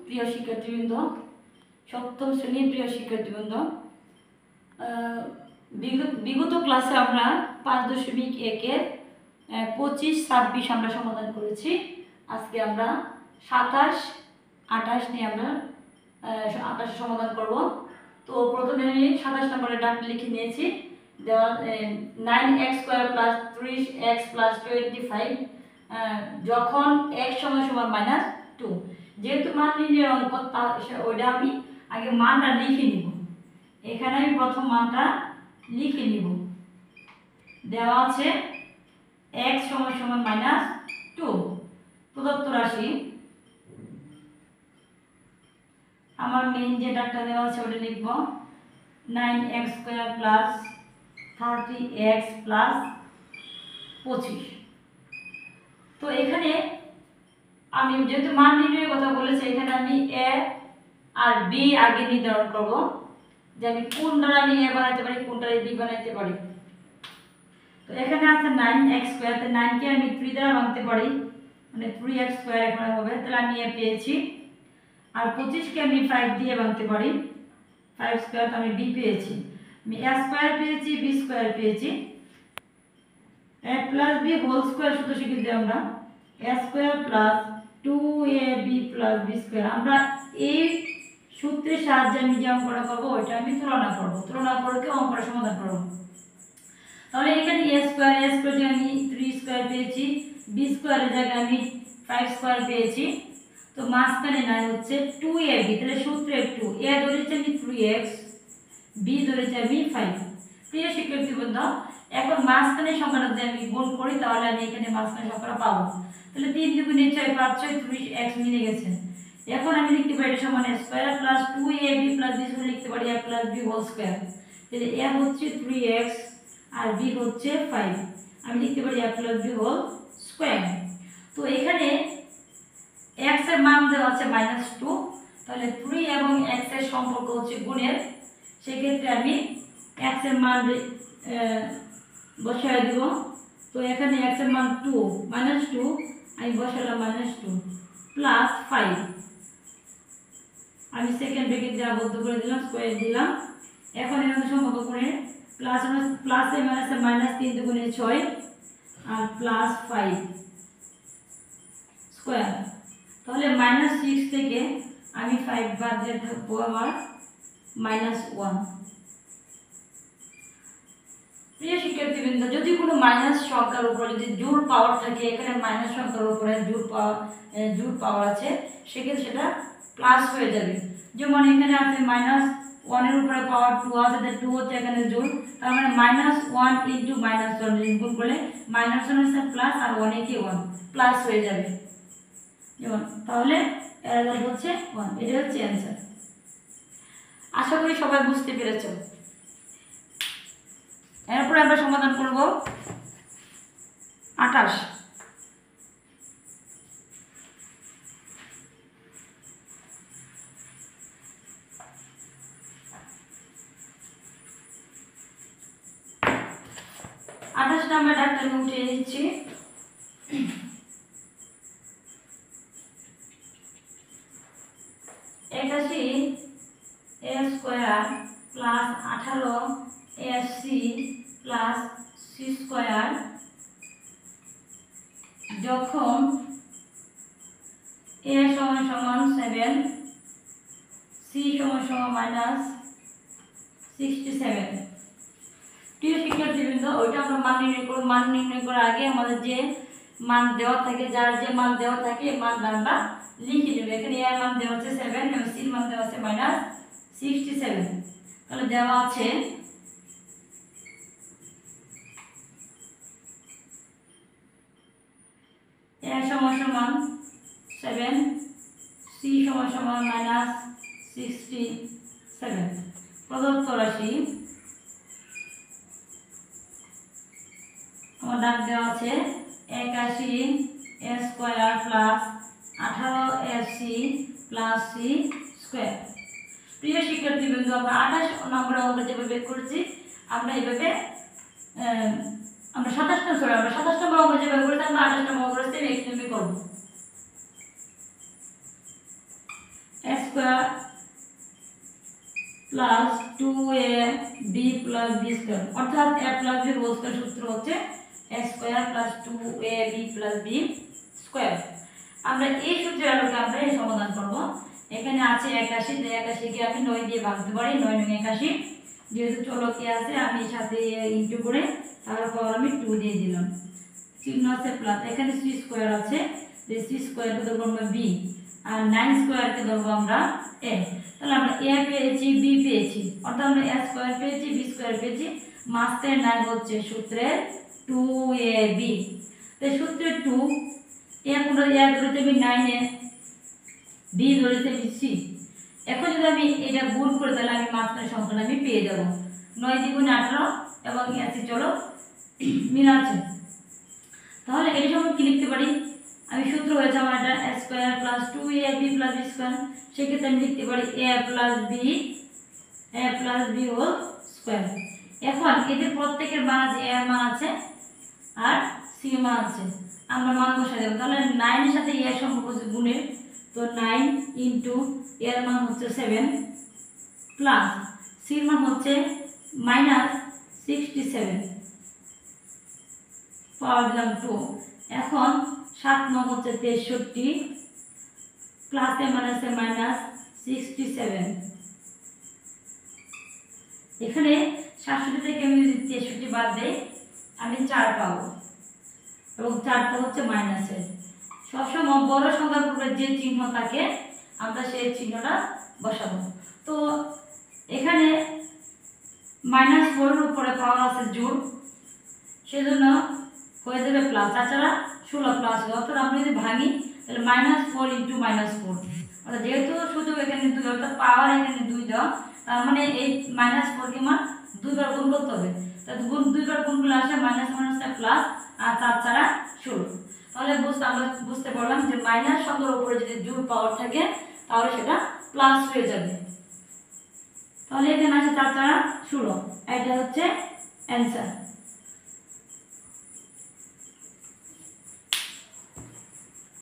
প্রিয় শিক্ষার্থীবৃন্দ, সপ্তম শ্রেণীর প্রিয় শিক্ষার্থীবৃন্দ, বিগত ক্লাসে আমরা 5.1-এর 25-26 আমরা সমাধান করেছি। আজকে আমরা 27-28 নিয়ে আমরা 28 সমাধান করব। তো প্রথমে আমি 27 নম্বরের ডাকটি লিখে নিয়েছি। দেওয়া 9x² + 3x + 25 যখন x = -2। যেহেতু মান নির্ণয়ের অঙ্ক, ওইটা আমি আগে মানটা লিখে নিব। এখানে আমি প্রথম মানটা লিখে নিব। দেওয়া আছে x = -2 প্রদত্ত রাশি। আমার মেইন যে ডাকটা দেওয়া আছে ওটা লিখব 9x² + 30x + 25। তো এখানে আমি যেহেতু মান নির্ণয়ের কথা বলেছি, এখানে আমি a আর b আগে নির্ধারণ করব, যে আমি কোন দ্বারা আমি a বানাইতে পারি, কোন দ্বারা b বানাইতে পারি। তো এখানে আছে 9x², তো 9 কে আমি 3 দ্বারা ভাঙতে পারি, মানে 3x² এখানে হবে, তাহলে আমি a পেয়েছি। আর 25 কে আমি 5 দিয়ে ভাঙতে পারি, 5² তো আমি b পেয়েছি। আমি a² পেয়েছি, b² পেয়েছি। a + b হোল স্কয়ার সূত্র শিখেছি আমরা, a² + 2ab + b²। আমরা এই সূত্রের সাহায্যে আমি যে অঙ্কটা করব ওইটা আমি তুলনা করব, তুলনা করে অঙ্কটা সমাধান করব। তাহলে এখানে a² যে আমি 3² পেয়েছি, b² এর জায়গায় আমি 5² পেয়েছি। তো মাঝখানে নাই হচ্ছে 2ab, তাহলে সূত্রে 2 a ধরেছি আমি 3x, b ধরেছি আমি 5। প্রিয় শিক্ষার্থীবৃন্দ, এখন মাঝখানে সংখ্যাটা যদি আমি গুণ করি তাহলে আমি এখানে মাঝখানে সংখ্যাটা পাবো। তাহলে 3 × 2 = 6, 5 × 6 3x মিলে গেছে। এখন আমি লিখতে পারি এটা সমান a² + 2ab + b² লিখতে পারি a + b হোল স্কয়ার। তাহলে a হচ্ছে 3x আর b হচ্ছে 5, আমি লিখতে পারি a + b হোল স্কয়ার। তো এখানে x এর মান দেওয়া আছে -2, তাহলে 3 এবং x এর সম্পর্ক হচ্ছে গুণের। সেই ক্ষেত্রে আমি x এর মান বসায় দেব। তো এখানে x এর মান 2 -2 আমি বসালাম -2 + 5, আমি সেকেন্ড ব্র্যাকেট দিয়ে আবদ্ধ করে দিলাম, স্কয়ার দিলাম। এখন এর মধ্যে সম্পর্ক করে প্লাস এ মাইনাসে -3 × 6 আর +5 স্কয়ার। তাহলে -6 থেকে আমি 5 বাদ দিয়ে থাকবো আমার -1। প্রিয় শিক্ষার্থীবৃন্দ, যদি কোনো মাইনাস সংখ্যার উপরে যদি জোড় পাওয়ার থাকে, এখানে মাইনাস সংখ্যার উপরে জোড় পাওয়ার আছে, সেক্ষেত্রে সেটা প্লাস হয়ে যাবে। যেমন এখানে আছে -1 এর উপরে পাওয়ার 2 আছে, 2 হচ্ছে এখানে জোড়, তার মানে -1 × -1 গুণ করলে -1 হচ্ছে প্লাস আর 1 এ কি 1 প্লাস হয়ে যাবে। যেমন তাহলে এর হচ্ছে 1, এটা হচ্ছে অ্যানসার। আশা করি সবাই বুঝতে পেরেছো। এরপর আমরা সমাধান করব 28। নম্বর ডাকটা আমি উঠিয়ে নিচ্ছি। a² + 18ac + c² যখন a = 7, c = -67। প্রিয় শিক্ষার্থীবৃন্দ, ওইটা আমরা মান নির্ণয় করব। মান নির্ণয় করার আগে আমাদের যে মান দেওয়া থাকে, যার যে মান দেওয়া থাকে এই মানটা আমরা লিখে নেব। এখানে a এর মান দেওয়া আছে 7 এবং c এর মান দেওয়া আছে -67। তাহলে দেওয়া আছে a = 7, c = -67। প্রদত্ত রাশি আমার ডাক দেওয়া আছে 81a² + 18ac + c²। প্রিয় শিক্ষার্থীবৃন্দ, আমরা 28 নম্বরের অঙ্ক যেভাবে বের করেছি, আমরা এইভাবে আমরা 27 নম্বর অঙ্ক যেভাবে করেছি আমরা 28 নম্বর অঙ্ক করেছি, এইভাবে করব। Square plus 2ab plus b square, অর্থাৎ a plus b whole square সূত্র হচ্ছে a square plus 2ab plus b square. আমরা এই সূত্রের আলোকে আমরা এই সমাধান করব। এখানে আছে 81, তো 81 কে আমি 9 দিয়ে ভাঙতে পারি, 9 9 81, যেহেতু চলকে আছে আমি সাথে ইনটু করে তারপর আমি 2 দিয়ে দিলাম, চিহ্ন আছে প্লাস, এখানে c স্কোয়ার আছে, যে c স্কোয়ার কে ধরব আমরা b আর 9 স্কোয়ার কে ধরব আমরা a। তাহলে আমরা a পেয়েছি, b পেয়েছি, অর্থাৎ আমরা a স্কোয়ার পেয়েছি, b স্কোয়ার পেয়েছি, মাঝখানে 9 হচ্ছে সূত্রের 2ab। তাই সূত্রের 2 a কোনটা a ধরেছে আমি 9 এ, b ধরেছে আমি c। এখন যদি আমি এটা গুণ করে তাহলে আমি মাঝখানে সংখ্যাটা আমি পেয়ে যাব, 9 দ্বিগুণে 18 এবং 80 চলো মিল আছে। তাহলে এর সমান কি লিখতে পারি, আমি সূত্র হয়েছে আমার এটা a square plus 2ab plus b square, সেক্ষেত্রে আমি লিখতে পারি a plus b whole square. এখন এদের প্রত্যেকের মান আছে, a এর মান আছে আর c এর মান আছে, আমরা মান বসাই দেব। তাহলে 9 এর সাথে a এর সম্পর্ক হচ্ছে গুণের, তো 9 ইনটু a এর মান হচ্ছে 7 প্লাস c এর মান হচ্ছে -67 পাওয়ার দিলাম 2। এখন 7 9 হচ্ছে 63 প্লাস এর মান আছে -67। এখানে 67 থেকে আমি যদি 63 বাদ দেই আমি 4 পাবো, এবং 4টা হচ্ছে মাইনাসের। সবসময় বড় সংখ্যার পূর্বে যে চিহ্ন থাকে আমরা সেই চিহ্নটা বসাবো। তো এখানে -4 এর উপরে পাওয়ার আছে জোড়, সেজন্য হয়ে যাবে প্লাস, তাছাড়া 16 প্লাস হবে, অর্থাৎ আমরা যদি ভাঙি তাহলে -4 ইন্টু -4, অর্থাৎ যেহেতু শুধু এখানে 2 অর্থাৎ পাওয়ার এখানে 2 দেওয়া, তার মানে এই -4 কে মান 2 বার গুণ করতে হবে। তাহলে 2 বার গুণ করলে আসে -1 প্লাস আর 4 ছাড়া 16। তাহলে আমরা বুঝতে পারলাম যে মাইনাস সংখ্যার উপরে যদি জোড় পাওয়ার থাকে তাহলে সেটা প্লাস হয়ে যাবে। তাহলে এখানে আসে 4 ছাড়া 16, এটা হচ্ছে অ্যান্সার।